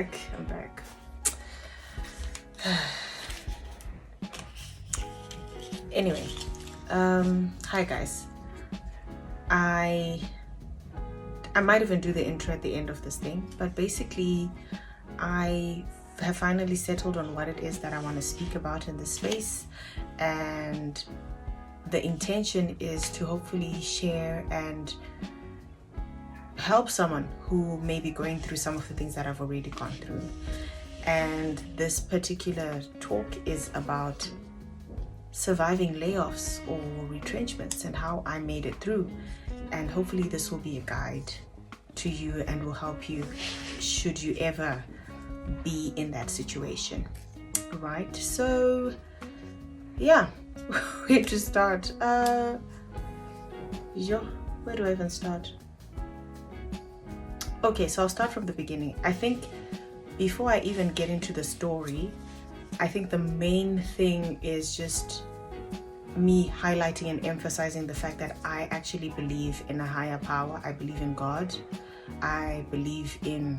back. Anyway, hi guys. I might even do the intro at the end of this thing, but basically I have finally settled on what it is that I want to speak about in this space, and the intention is to hopefully share and help someone who may be going through some of the things that I've already gone through. And this particular talk is about surviving layoffs or retrenchments and how I made it through. And hopefully this will be a guide to you and will help you should you ever be in that situation. Right? So yeah, where to start? Where do I even start? Okay, so I'll start from the beginning. I think before I even get into the story, I think the main thing is just me highlighting and emphasizing the fact that I actually believe in a higher power. I believe in God. I believe in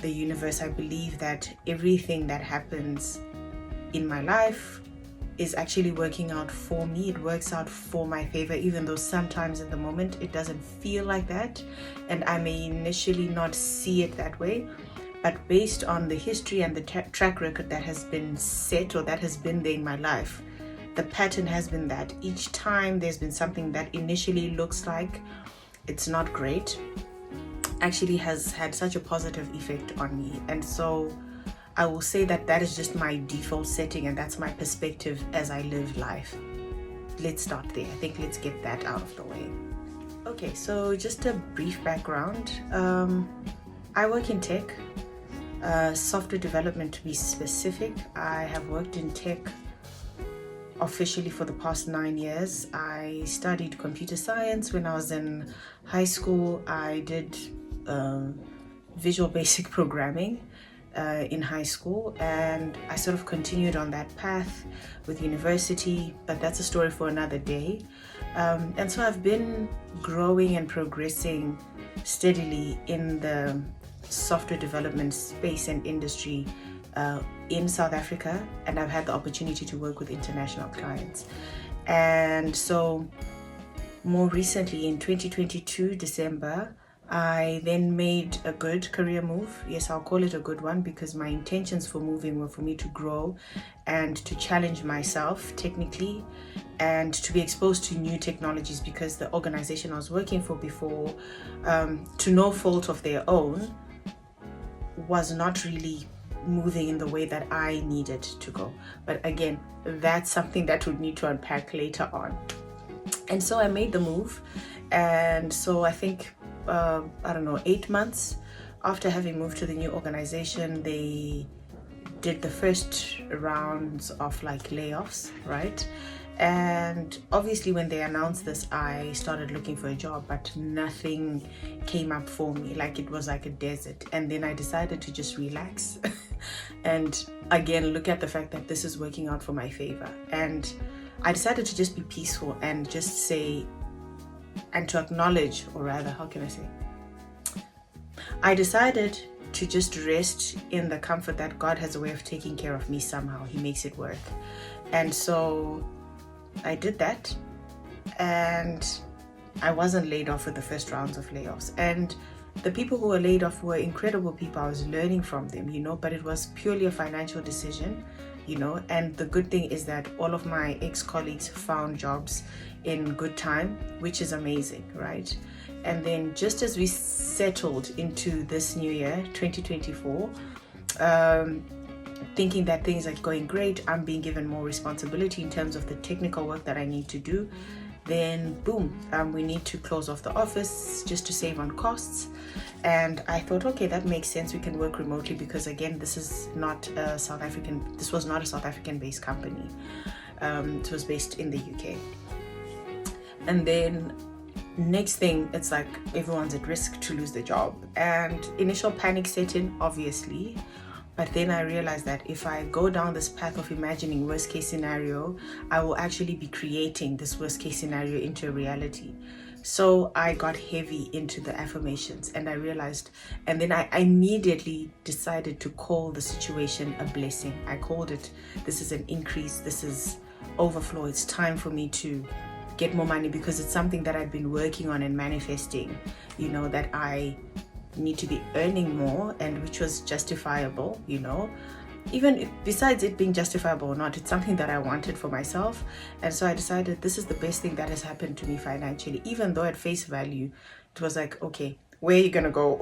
the universe. I believe that everything that happens in my life is actually working out for me. It works out for my favor, even though sometimes in the moment it doesn't feel like that, and I may initially not see it that way. But based on the history and the track record that has been set or that has been there in my life, the pattern has been that each time there's been something that initially looks like it's not great, actually has had such a positive effect on me. And so I will say that that is just my default setting, and that's my perspective as I live life. Let's start there. I think let's get that out of the way. Okay, so just a brief background. I work in tech, software development to be specific. I have worked in tech officially for the past 9 years. I studied computer science when I was in high school. I did Visual Basic Programming in high school, and I sort of continued on that path with university, but that's a story for another day. And so I've been growing and progressing steadily in the software development space and industry in South Africa, and I've had the opportunity to work with international clients. And so more recently in 2022 December, I then made a good career move. Yes, I'll call it a good one, because my intentions for moving were for me to grow and to challenge myself technically and to be exposed to new technologies, because the organization I was working for before, to no fault of their own, was not really moving in the way that I needed to go. But again, that's something that would need to unpack later on. And so I made the move. And so I think 8 months after having moved to the new organization, they did the first rounds of like layoffs, right? And obviously when they announced this, I started looking for a job, but nothing came up for me. Like, it was like a desert. And then I decided to just relax and again look at the fact that this is working out for my favor. And I decided to just be peaceful and just say, and to acknowledge, or rather, how can I say? I decided to just rest in the comfort that God has a way of taking care of me somehow. He makes it work. And so I did that, and I wasn't laid off with the first rounds of layoffs. And the people who were laid off were incredible people. I was learning from them, but it was purely a financial decision, and the good thing is that all of my ex-colleagues found jobs in good time, which is amazing, right? And then just as we settled into this new year, 2024, thinking that things are going great, I'm being given more responsibility in terms of the technical work that I need to do, then boom, we need to close off the office just to save on costs. And I thought, okay, that makes sense. We can work remotely, because again, this was not a South African based company. It was based in the UK. And then next thing, it's like everyone's at risk to lose their job, and initial panic set in, obviously. But then I realized that if I go down this path of imagining worst case scenario, I will actually be creating this worst case scenario into a reality. So I got heavy into the affirmations, and I realized, and then I immediately decided to call the situation a blessing. I called it, this is an increase, this is overflow, it's time for me to get more money, because it's something that I'd been working on and manifesting, that I need to be earning more, and which was justifiable, even besides it being justifiable or not, it's something that I wanted for myself. And so I decided this is the best thing that has happened to me financially, even though at face value it was like, okay, where are you gonna go?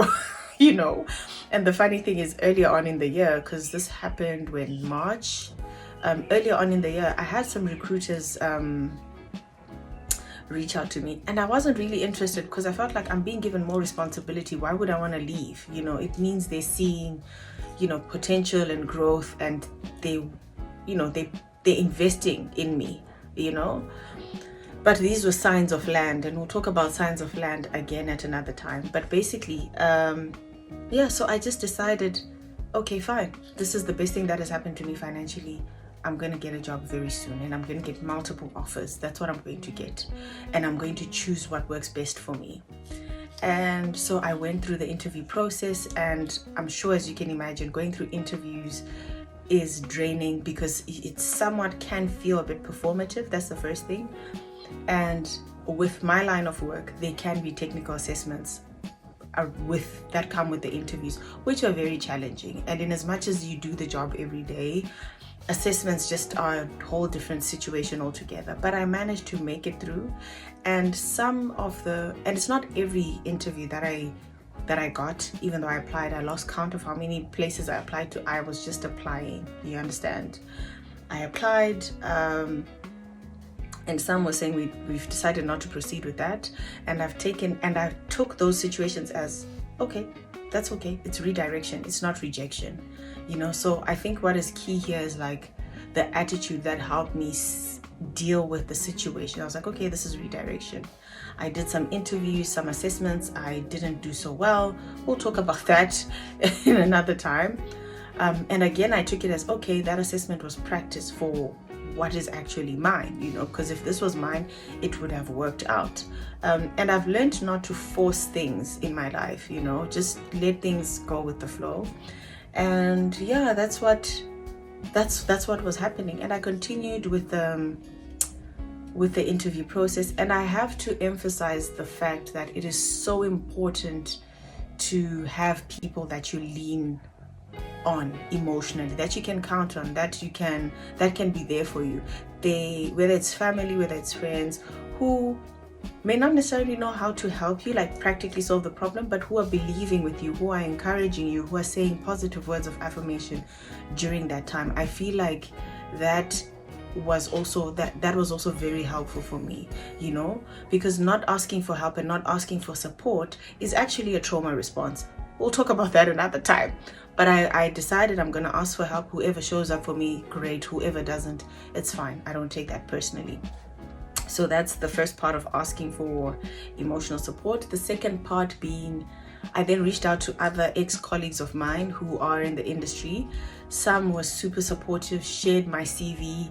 And the funny thing is, earlier on in the year, because this happened when March, earlier on in the year, I had some recruiters reach out to me, and I wasn't really interested, because I felt like I'm being given more responsibility. Why would I want to leave? It means they're seeing potential and growth, and they're investing in me, but these were signs of land, and we'll talk about signs of land again at another time. But basically, so I just decided, okay, fine, this is the best thing that has happened to me financially. I'm going to get a job very soon, and I'm going to get multiple offers. That's what I'm going to get, and I'm going to choose what works best for me. And so I went through the interview process, and I'm sure, as you can imagine, going through interviews is draining, because it somewhat can feel a bit performative. That's the first thing. And with my line of work, there can be technical assessments that come with the interviews, which are very challenging. And in as much as you do the job every day, assessments just are a whole different situation altogether. But I managed to make it through, and and it's not every interview that I got. Even though I applied, I lost count of how many places I applied to. I was just applying, you understand. I applied, and some were saying we've decided not to proceed with that, and I took those situations as, okay, that's okay, it's redirection, it's not rejection. So I think what is key here is like the attitude that helped me deal with the situation. I was like, okay, this is redirection. I did some interviews, some assessments. I didn't do so well. We'll talk about that in another time. And again, I took it as, okay, that assessment was practice for what is actually mine, because if this was mine, it would have worked out. And I've learned not to force things in my life, just let things go with the flow. And yeah, that's what was happening. And I continued with the interview process. And I have to emphasize the fact that it is so important to have people that you lean on emotionally, that you can count on, that can be there for you. Whether it's family, whether it's friends, who may not necessarily know how to help you, like practically solve the problem, but who are believing with you, who are encouraging you, who are saying positive words of affirmation during that time. I feel like that was also very helpful for me, because not asking for help and not asking for support is actually a trauma response. We'll talk about that another time. But I decided I'm going to ask for help. Whoever shows up for me, great. Whoever doesn't, it's fine. I don't take that personally. So that's the first part of asking for emotional support. The second part being, I then reached out to other ex-colleagues of mine who are in the industry. Some were super supportive, shared my CV,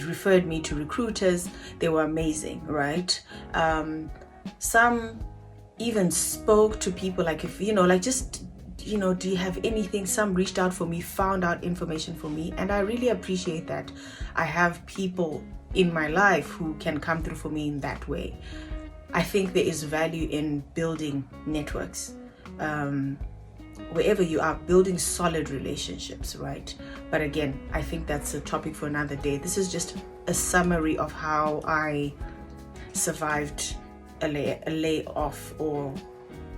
referred me to recruiters. They were amazing, right? Some even spoke to people, like, if, do you have anything? Some reached out for me, found out information for me. And I really appreciate that. I have people in my life who can come through for me in that way. I think there is value in building networks. Wherever you are, building solid relationships, right? But again, I think that's a topic for another day. This is just a summary of how I survived a layoff, or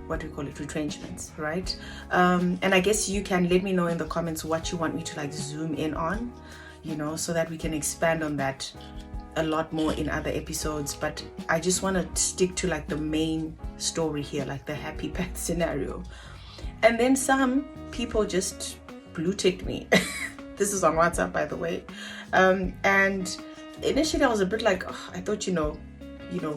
what we call it, retrenchments, right? And I guess you can let me know in the comments what you want me to zoom in on, so that we can expand on that a lot more in other episodes. But I just want to stick to the main story here, the happy path scenario. And then some people just blue ticked me. This is on WhatsApp, by the way. And initially I was a bit like, oh, I thought,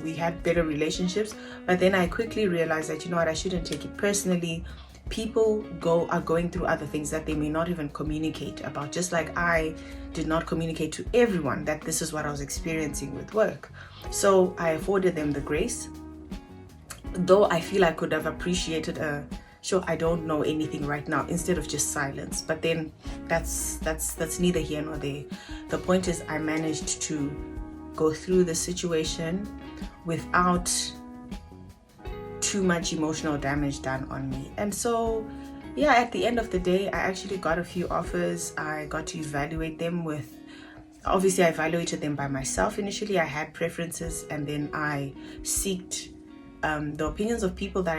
we had better relationships. But then I quickly realized that, I shouldn't take it personally. people are going through other things that they may not even communicate about, just like I did not communicate to everyone that this is what I was experiencing with work. So I afforded them the grace, though I feel I could have appreciated sure, I don't know anything right now, instead of just silence. But then that's neither here nor there. The point is, I managed to go through the situation without too much emotional damage done on me. And so yeah, at the end of the day, I actually got a few offers. I got to evaluate them obviously I evaluated them by myself initially. I had preferences, and then I sought the opinions of people that I